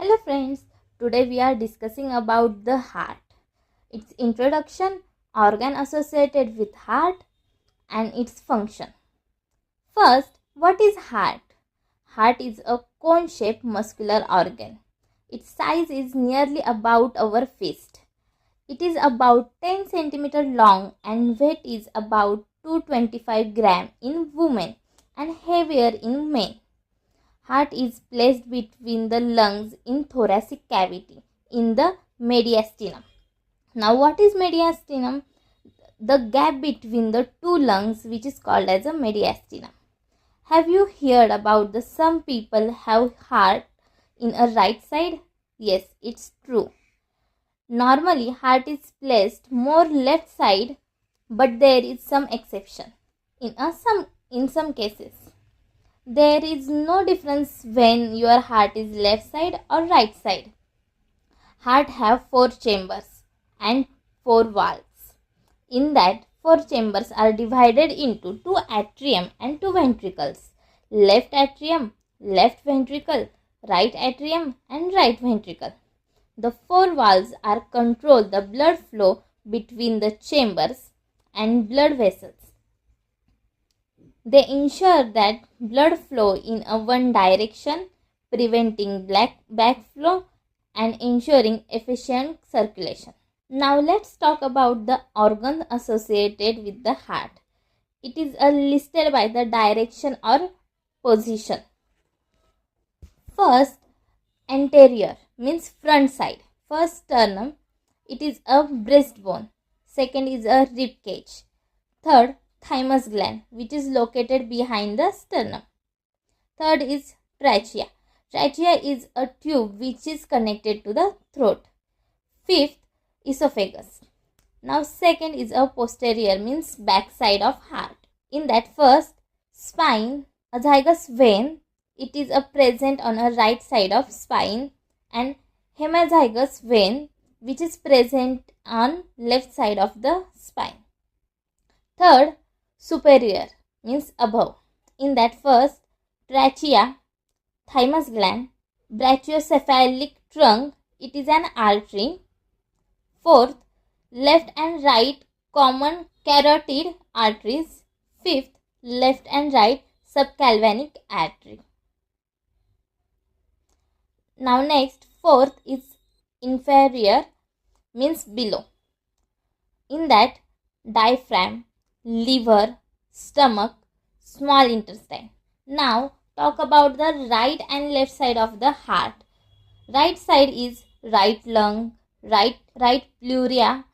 Hello friends, today we are discussing about the heart, its introduction, organ associated with heart and its function. First, what is heart? Heart is a cone-shaped muscular organ. Its size is nearly about our fist. It is about 10 cm long and weight is about 225 gram in women and heavier in men. Heart is placed between the lungs in thoracic cavity in the mediastinum. Now what is mediastinum? The gap between the two lungs, which is called as a mediastinum. Have you heard about the some people have heart in a right side? Yes, it's true. Normally heart is placed more left side, but there is some exception in some cases. There is no difference when your heart is left side or right side. Heart have 4 chambers and 4 valves. In that, 4 chambers are divided into 2 atrium and 2 ventricles. Left atrium, left ventricle, right atrium and right ventricle. The 4 valves are control the blood flow between the chambers and blood vessels. They ensure that blood flow in a one direction, preventing backflow and ensuring efficient circulation. Now let's talk about the organs associated with the heart. It is listed by the direction or position. First, anterior means front side. First, sternum, it is a breastbone. Second is a rib cage. Third, thymus gland, which is located behind the sternum. Third is trachea. Trachea is a tube which is connected to the throat. Fifth, esophagus. Now second is a posterior means back side of heart. In that, first, spine, azygous vein, it is a present on a right side of spine, and hemazygous vein which is present on left side of the spine. Third, superior means above. In that, first, trachea, thymus gland, brachiocephalic trunk, it is an artery. Fourth, left and right common carotid arteries. Fifth, left and right subcalvanic artery. Now next, fourth is inferior means below. In that, diaphragm, liver, stomach, small intestine. Now talk about the right and left side of the heart. Right side is right lung, right pleura.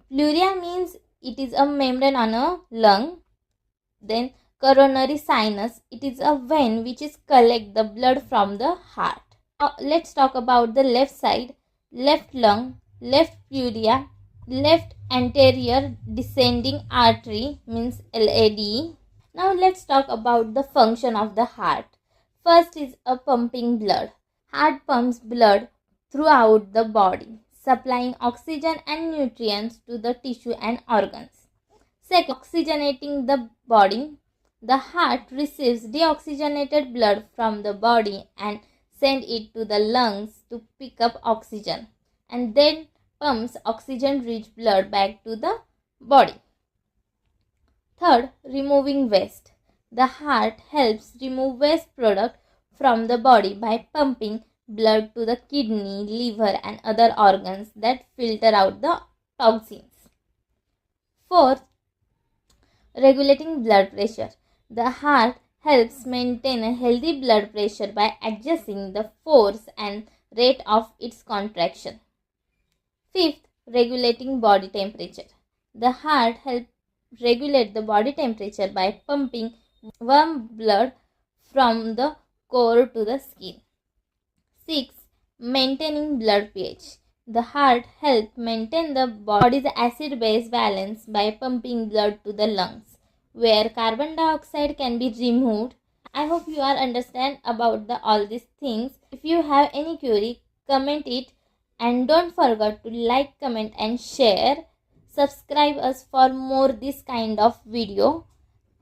Pleura means it is a membrane on a lung. Then coronary sinus, it is a vein which is collect the blood from the heart. Now let's talk about the left side. Left lung, left pleura, left anterior descending artery means LAD. Now let's talk about the function of the heart. First is a pumping blood. Heart pumps blood throughout the body, supplying oxygen and nutrients to the tissue and organs. Second, oxygenating the body. The heart receives deoxygenated blood from the body and send it to the lungs to pick up oxygen, and then pumps oxygen-rich blood back to the body. Third, removing waste. The heart helps remove waste product from the body by pumping blood to the kidney, liver and other organs that filter out the toxins. Fourth, regulating blood pressure. The heart helps maintain a healthy blood pressure by adjusting the force and rate of its contraction. Fifth, regulating body temperature. The heart helps regulate the body temperature by pumping warm blood from the core to the skin. Sixth, maintaining blood pH. The heart helps maintain the body's acid-base balance by pumping blood to the lungs, where carbon dioxide can be removed. I hope you are understand about all these things. If you have any query, comment it, and don't forget to like, comment and share. Subscribe us for more this kind of video.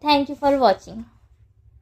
Thank you for watching.